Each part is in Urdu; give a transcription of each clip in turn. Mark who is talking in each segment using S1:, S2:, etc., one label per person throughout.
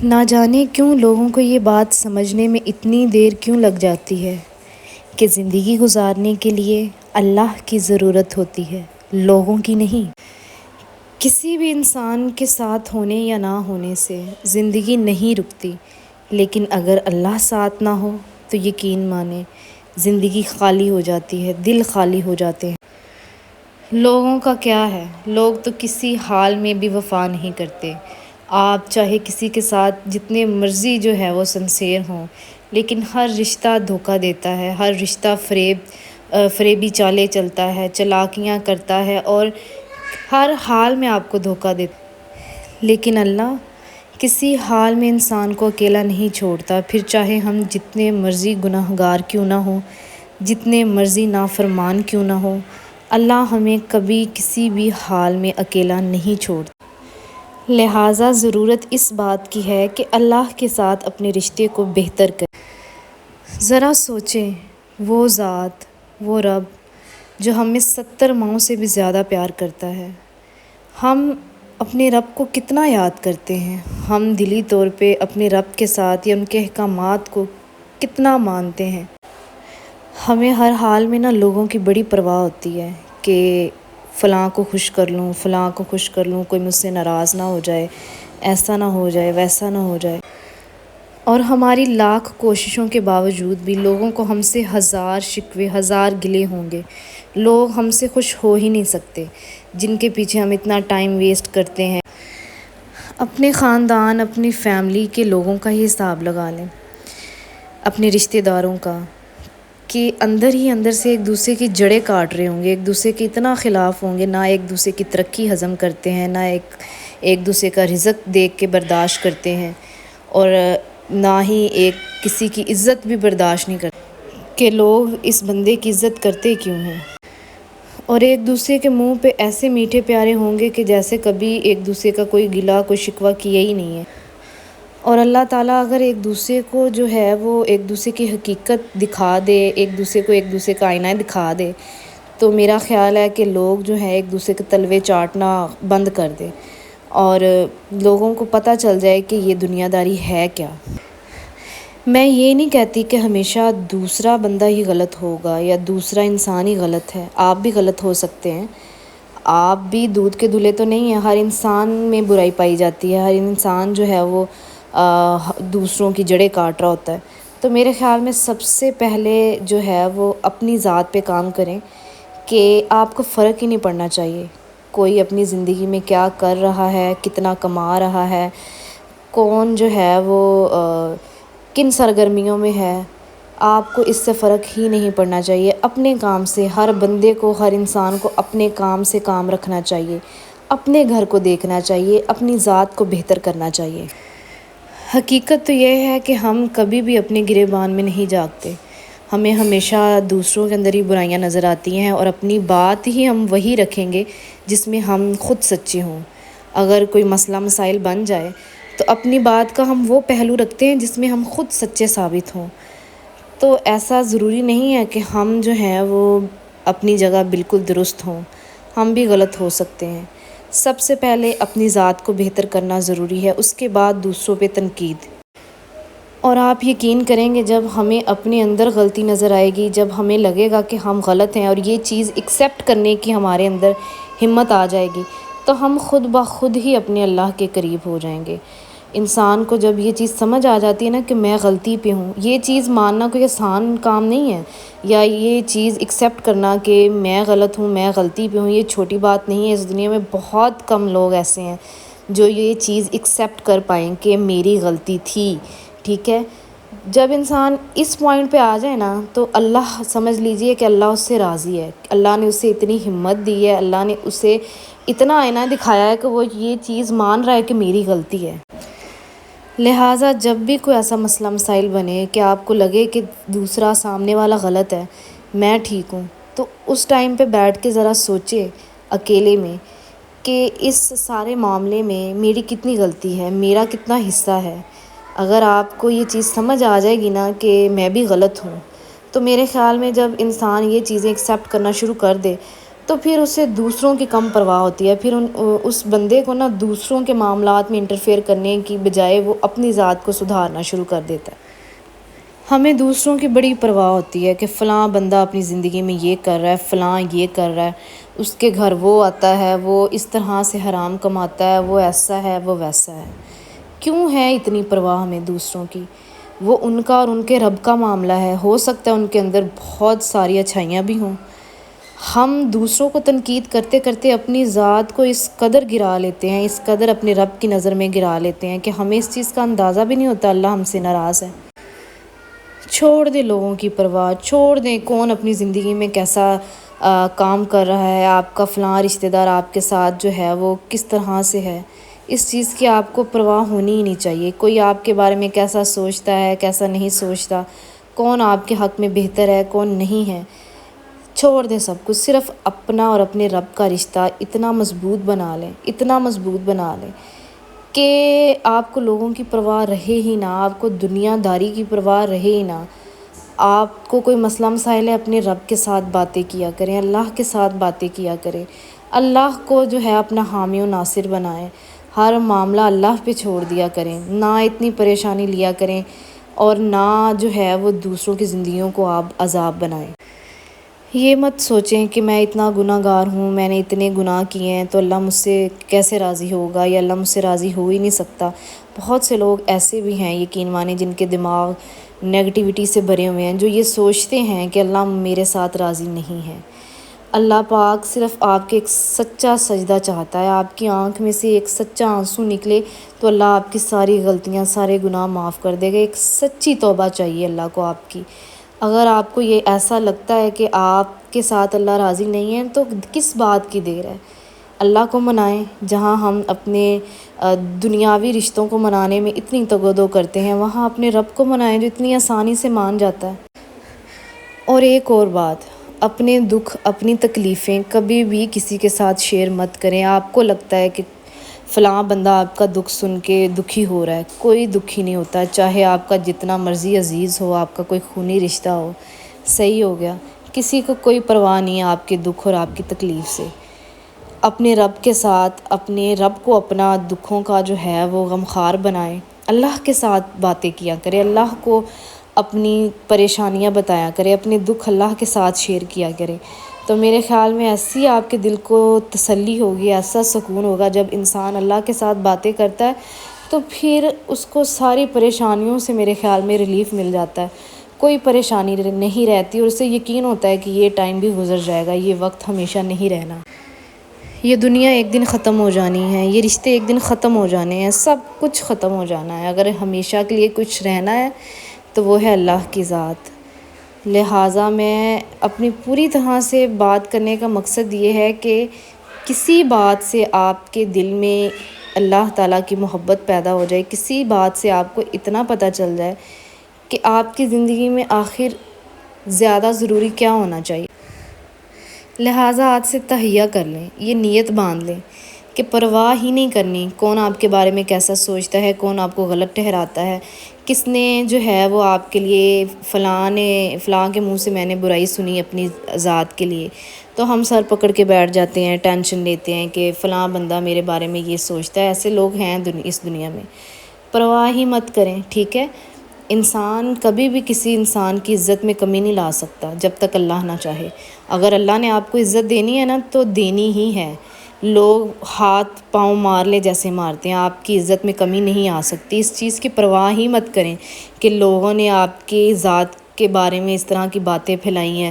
S1: نہ جانے کیوں لوگوں کو یہ بات سمجھنے میں اتنی دیر کیوں لگ جاتی ہے کہ زندگی گزارنے کے لیے اللہ کی ضرورت ہوتی ہے، لوگوں کی نہیں۔ کسی بھی انسان کے ساتھ ہونے یا نہ ہونے سے زندگی نہیں رکتی، لیکن اگر اللہ ساتھ نہ ہو تو یقین مانیں زندگی خالی ہو جاتی ہے، دل خالی ہو جاتے ہیں۔ لوگوں کا کیا ہے، لوگ تو کسی حال میں بھی وفا نہیں کرتے۔ آپ چاہے کسی کے ساتھ جتنے مرضی جو ہے وہ سنسیئر ہوں، لیکن ہر رشتہ دھوکہ دیتا ہے، ہر رشتہ فریبی چالیں چلتا ہے، چالاکیاں کرتا ہے اور ہر حال میں آپ کو دھوکہ دیتا ہے۔ لیکن اللہ کسی حال میں انسان کو اکیلا نہیں چھوڑتا، پھر چاہے ہم جتنے مرضی گناہ گار کیوں نہ ہوں، جتنے مرضی نافرمان کیوں نہ ہوں، اللہ ہمیں کبھی کسی بھی حال میں اکیلا نہیں چھوڑتا۔ لہٰذا ضرورت اس بات کی ہے کہ اللہ کے ساتھ اپنے رشتے کو بہتر کریں۔ ذرا سوچیں، وہ ذات، وہ رب جو ہمیں 70 ماؤں سے بھی زیادہ پیار کرتا ہے، ہم اپنے رب کو کتنا یاد کرتے ہیں؟ ہم دلی طور پہ اپنے رب کے ساتھ یا ان کے احکامات کو کتنا مانتے ہیں؟ ہمیں ہر حال میں لوگوں کی بڑی پرواہ ہوتی ہے کہ فلاں کو خوش کر لوں، فلاں کو خوش کر لوں، کوئی مجھ سے ناراض نہ ہو جائے، ایسا نہ ہو جائے، ویسا نہ ہو جائے۔ اور ہماری لاکھ کوششوں کے باوجود بھی لوگوں کو ہم سے 1000 شکوے، 1000 گلے ہوں گے، لوگ ہم سے خوش ہو ہی نہیں سکتے، جن کے پیچھے ہم اتنا ٹائم ویسٹ کرتے ہیں۔ اپنے خاندان، اپنی فیملی کے لوگوں کا ہی حساب لگا لیں، اپنے رشتہ داروں کا، کہ اندر ہی اندر سے ایک دوسرے کی جڑیں کاٹ رہے ہوں گے، ایک دوسرے کے اتنا خلاف ہوں گے، نہ ایک دوسرے کی ترقی ہضم کرتے ہیں، نہ ایک دوسرے کا رزق دیکھ کے برداشت کرتے ہیں، اور نہ ہی ایک کسی کی عزت بھی برداشت نہیں کرتے کہ لوگ اس بندے کی عزت کرتے کیوں ہیں۔ اور ایک دوسرے کے منہ پہ ایسے میٹھے پیارے ہوں گے کہ جیسے کبھی ایک دوسرے کا کوئی گلہ، کوئی شکوہ کیا ہی نہیں ہے۔ اور اللہ تعالیٰ اگر ایک دوسرے کو جو ہے وہ ایک دوسرے کی حقیقت دکھا دے، ایک دوسرے کو ایک دوسرے کا آئینہ دکھا دے، تو میرا خیال ہے کہ لوگ جو ہیں ایک دوسرے کے تلوے چاٹنا بند کر دیں اور لوگوں کو پتہ چل جائے کہ یہ دنیا داری ہے کیا۔ میں یہ نہیں کہتی کہ ہمیشہ دوسرا بندہ ہی غلط ہوگا یا دوسرا انسان ہی غلط ہے، آپ بھی غلط ہو سکتے ہیں، آپ بھی دودھ کے دھلے تو نہیں ہیں، ہر انسان میں برائی پائی جاتی ہے، ہر انسان جو ہے وہ دوسروں کی جڑیں کاٹ رہا ہوتا ہے۔ تو میرے خیال میں سب سے پہلے جو ہے وہ اپنی ذات پہ کام کریں کہ آپ کو فرق ہی نہیں پڑنا چاہیے کوئی اپنی زندگی میں کیا کر رہا ہے، کتنا کما رہا ہے، کون جو ہے وہ کن سرگرمیوں میں ہے، آپ کو اس سے فرق ہی نہیں پڑنا چاہیے۔ اپنے کام سے ہر بندے کو، ہر انسان کو اپنے کام سے کام رکھنا چاہیے، اپنے گھر کو دیکھنا چاہیے، اپنی ذات کو بہتر کرنا چاہیے۔ حقیقت تو یہ ہے کہ ہم کبھی بھی اپنے گریبان میں نہیں جھانکتے، ہمیں ہمیشہ دوسروں کے اندر ہی برائیاں نظر آتی ہیں، اور اپنی بات ہی ہم وہی رکھیں گے جس میں ہم خود سچے ہوں۔ اگر کوئی مسئلہ مسائل بن جائے تو اپنی بات کا ہم وہ پہلو رکھتے ہیں جس میں ہم خود سچے ثابت ہوں۔ تو ایسا ضروری نہیں ہے کہ ہم جو ہیں وہ اپنی جگہ بالکل درست ہوں، ہم بھی غلط ہو سکتے ہیں۔ سب سے پہلے اپنی ذات کو بہتر کرنا ضروری ہے، اس کے بعد دوسروں پہ تنقید۔ اور آپ یقین کریں گے جب ہمیں اپنے اندر غلطی نظر آئے گی، جب ہمیں لگے گا کہ ہم غلط ہیں اور یہ چیز ایکسیپٹ کرنے کی ہمارے اندر ہمت آ جائے گی، تو ہم خود بخود ہی اپنے اللہ کے قریب ہو جائیں گے۔ انسان کو جب یہ چیز سمجھ آ جاتی ہے کہ میں غلطی پہ ہوں، یہ چیز ماننا کوئی آسان کام نہیں ہے، یا یہ چیز ایکسیپٹ کرنا کہ میں غلط ہوں، میں غلطی پہ ہوں، یہ چھوٹی بات نہیں ہے۔ اس دنیا میں بہت کم لوگ ایسے ہیں جو یہ چیز ایکسیپٹ کر پائیں کہ میری غلطی تھی، ٹھیک ہے۔ جب انسان اس پوائنٹ پہ آ جائے تو اللہ سمجھ لیجئے کہ اللہ اس سے راضی ہے، اللہ نے اسے اتنی ہمت دی ہے، اللہ نے اسے اتنا آئینہ دکھایا ہے کہ وہ یہ چیز مان رہا ہے کہ میری غلطی ہے۔ لہٰذا جب بھی کوئی ایسا مسئلہ مسائل بنے کہ آپ کو لگے کہ دوسرا سامنے والا غلط ہے، میں ٹھیک ہوں، تو اس ٹائم پہ بیٹھ کے ذرا سوچیں اکیلے میں کہ اس سارے معاملے میں میری کتنی غلطی ہے، میرا کتنا حصہ ہے۔ اگر آپ کو یہ چیز سمجھ آ جائے گی کہ میں بھی غلط ہوں، تو میرے خیال میں جب انسان یہ چیزیں ایکسیپٹ کرنا شروع کر دے تو پھر اسے دوسروں کی کم پرواہ ہوتی ہے، پھر اس بندے کو نا دوسروں کے معاملات میں انٹرفیئر کرنے کی بجائے وہ اپنی ذات کو سدھارنا شروع کر دیتا ہے۔ ہمیں دوسروں کی بڑی پرواہ ہوتی ہے کہ فلاں بندہ اپنی زندگی میں یہ کر رہا ہے، فلاں یہ کر رہا ہے، اس کے گھر وہ آتا ہے، وہ اس طرح سے حرام کماتا ہے، وہ ایسا ہے، وہ ویسا ہے۔ کیوں ہے اتنی پرواہ ہمیں دوسروں کی؟ وہ ان کا اور ان کے رب کا معاملہ ہے، ہو سکتا ہے ان کے اندر بہت ساری اچھائیاں بھی ہوں۔ ہم دوسروں کو تنقید کرتے کرتے اپنی ذات کو اس قدر گرا لیتے ہیں، اس قدر اپنے رب کی نظر میں گرا لیتے ہیں کہ ہمیں اس چیز کا اندازہ بھی نہیں ہوتا اللہ ہم سے ناراض ہے۔ چھوڑ دیں لوگوں کی پرواہ، چھوڑ دیں کون اپنی زندگی میں کیسا کام کر رہا ہے، آپ کا فلاں رشتہ دار آپ کے ساتھ جو ہے وہ کس طرح سے ہے، اس چیز کی آپ کو پرواہ ہونی ہی نہیں چاہیے۔ کوئی آپ کے بارے میں کیسا سوچتا ہے، کیسا نہیں سوچتا، کون آپ کے حق میں بہتر ہے، کون نہیں ہے، چھوڑ دیں سب کچھ۔ صرف اپنا اور اپنے رب کا رشتہ اتنا مضبوط بنا لیں، اتنا مضبوط بنا لیں کہ آپ کو لوگوں کی پرواہ رہے ہی نہ، آپ کو دنیا داری کی پرواہ رہے ہی نہ۔ آپ کو کوئی مسئلہ مسائل ہے، اپنے رب کے ساتھ باتیں کیا کریں، اللہ کے ساتھ باتیں کیا کریں، اللہ کو جو ہے اپنا حامی و ناصر بنائیں، ہر معاملہ اللہ پہ چھوڑ دیا کریں، نہ اتنی پریشانی لیا کریں اور نہ جو ہے وہ دوسروں کی زندگیوں کو آپ عذاب بنائیں۔ یہ مت سوچیں کہ میں اتنا گناہ گار ہوں، میں نے اتنے گناہ کیے ہیں تو اللہ مجھ سے کیسے راضی ہوگا، یا اللہ مجھ سے راضی ہو ہی نہیں سکتا۔ بہت سے لوگ ایسے بھی ہیں یقین مانیں جن کے دماغ نیگیٹیوٹی سے بھرے ہوئے ہیں، جو یہ سوچتے ہیں کہ اللہ میرے ساتھ راضی نہیں ہے۔ اللہ پاک صرف آپ کے ایک سچا سجدہ چاہتا ہے، آپ کی آنکھ میں سے ایک سچا آنسو نکلے تو اللہ آپ کی ساری غلطیاں، سارے گناہ معاف کر دے گا۔ ایک سچی توبہ چاہیے اللہ کو آپ کی۔ اگر آپ کو یہ ایسا لگتا ہے کہ آپ کے ساتھ اللہ راضی نہیں ہے تو کس بات کی دیر ہے؟ اللہ کو منائیں۔ جہاں ہم اپنے دنیاوی رشتوں کو منانے میں اتنی تگودو کرتے ہیں، وہاں اپنے رب کو منائیں جو اتنی آسانی سے مان جاتا ہے۔ اور ایک اور بات، اپنے دکھ، اپنی تکلیفیں کبھی بھی کسی کے ساتھ شیئر مت کریں۔ آپ کو لگتا ہے کہ فلاں بندہ آپ کا دکھ سن کے دکھی ہو رہا ہے، کوئی دکھی نہیں ہوتا، چاہے آپ کا جتنا مرضی عزیز ہو، آپ کا کوئی خونی رشتہ ہو، صحیح ہو گیا، کسی کو کوئی پرواہ نہیں ہے آپ کے دکھ اور آپ کی تکلیف سے۔ اپنے رب کے ساتھ، اپنے رب کو اپنا دکھوں کا جو ہے وہ غمخوار بنائیں، اللہ کے ساتھ باتیں کیا کریں، اللہ کو اپنی پریشانیاں بتایا کریں، اپنے دکھ اللہ کے ساتھ شیئر کیا کریں۔ تو میرے خیال میں ایسی آپ کے دل کو تسلی ہوگی، ایسا سکون ہوگا جب انسان اللہ کے ساتھ باتیں کرتا ہے تو پھر اس کو ساری پریشانیوں سے میرے خیال میں ریلیف مل جاتا ہے، کوئی پریشانی نہیں رہتی اور اسے یقین ہوتا ہے کہ یہ ٹائم بھی گزر جائے گا، یہ وقت ہمیشہ نہیں رہنا، یہ دنیا ایک دن ختم ہو جانی ہے، یہ رشتے ایک دن ختم ہو جانے ہیں، سب کچھ ختم ہو جانا ہے۔ اگر ہمیشہ کے لیے کچھ رہنا ہے تو وہ ہے اللہ کی ذات۔ لہٰذا میں اپنی پوری طرح سے بات کرنے کا مقصد یہ ہے کہ کسی بات سے آپ کے دل میں اللہ تعالیٰ کی محبت پیدا ہو جائے، کسی بات سے آپ کو اتنا پتہ چل جائے کہ آپ کی زندگی میں آخر زیادہ ضروری کیا ہونا چاہیے۔ لہٰذا آج سے تہیہ کر لیں، یہ نیت باندھ لیں کہ پرواہ ہی نہیں کرنی کون آپ کے بارے میں کیسا سوچتا ہے، کون آپ کو غلط ٹھہراتا ہے، کس نے جو ہے وہ آپ کے لیے فلاں کے منہ سے میں نے برائی سنی اپنی ذات کے لیے، تو ہم سر پکڑ کے بیٹھ جاتے ہیں، ٹینشن لیتے ہیں کہ فلاں بندہ میرے بارے میں یہ سوچتا ہے۔ ایسے لوگ ہیں اس دنیا میں، پرواہ ہی مت کریں، ٹھیک ہے؟ انسان کبھی بھی کسی انسان کی عزت میں کمی نہیں لا سکتا جب تک اللہ نہ چاہے۔ اگر اللہ نے آپ کو عزت دینی ہے نا تو دینی ہی ہے۔ لوگ ہاتھ پاؤں مار لے جیسے مارتے ہیں، آپ کی عزت میں کمی نہیں آ سکتی۔ اس چیز کی پرواہ ہی مت کریں کہ لوگوں نے آپ کی ذات کے بارے میں اس طرح کی باتیں پھیلائی ہیں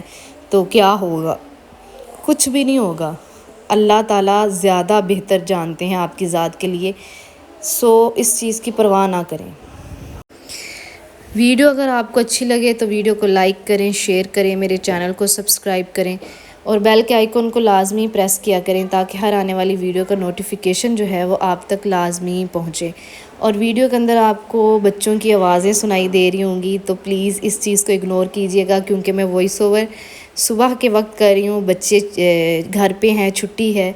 S1: تو کیا ہوگا، کچھ بھی نہیں ہوگا۔ اللہ تعالیٰ زیادہ بہتر جانتے ہیں آپ کی ذات کے لیے، سو اس چیز کی پرواہ نہ کریں۔ ویڈیو اگر آپ کو اچھی لگے تو ویڈیو کو لائک کریں، شیئر کریں، میرے چینل کو سبسکرائب کریں اور بیل کے آئیکن کو لازمی پریس کیا کریں تاکہ ہر آنے والی ویڈیو کا نوٹیفیکیشن جو ہے وہ آپ تک لازمی پہنچے۔ اور ویڈیو کے اندر آپ کو بچوں کی آوازیں سنائی دے رہی ہوں گی تو پلیز اس چیز کو اگنور کیجیے گا، کیونکہ میں وائس اوور صبح کے وقت کر رہی ہوں، بچے گھر پہ ہیں، چھٹی ہے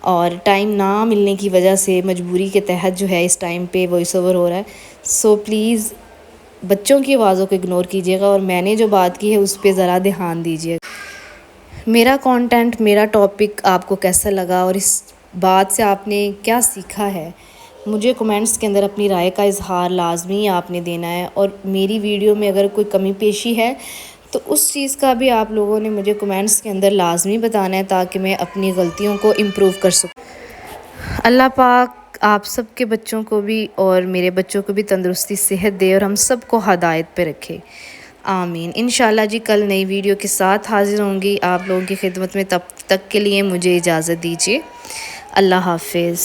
S1: اور ٹائم نہ ملنے کی وجہ سے مجبوری کے تحت جو ہے اس ٹائم پہ وائس اوور ہو رہا ہے۔ سو پلیز بچوں کی آوازوں کو اگنور کیجیے گا اور میں نے جو بات کی ہے اس پہ ذرا دھیان دیجیے گا۔ میرا کانٹینٹ، میرا ٹاپک آپ کو کیسا لگا اور اس بات سے آپ نے کیا سیکھا ہے، مجھے کمنٹس کے اندر اپنی رائے کا اظہار لازمی آپ نے دینا ہے. اور میری ویڈیو میں اگر کوئی کمی پیشی ہے تو اس چیز کا بھی آپ لوگوں نے مجھے کمنٹس کے اندر لازمی بتانا ہے تاکہ میں اپنی غلطیوں کو امپروو کر سکوں. اللہ پاک آپ سب کے بچوں کو بھی اور میرے بچوں کو بھی تندرستی، صحت دے اور ہم سب کو ہدایت پہ رکھے. آمین. انشاءاللہ جی کل نئی ویڈیو کے ساتھ حاضر ہوں گی آپ لوگوں کی خدمت میں. تب تک کے لیے مجھے اجازت دیجیے. اللہ حافظ.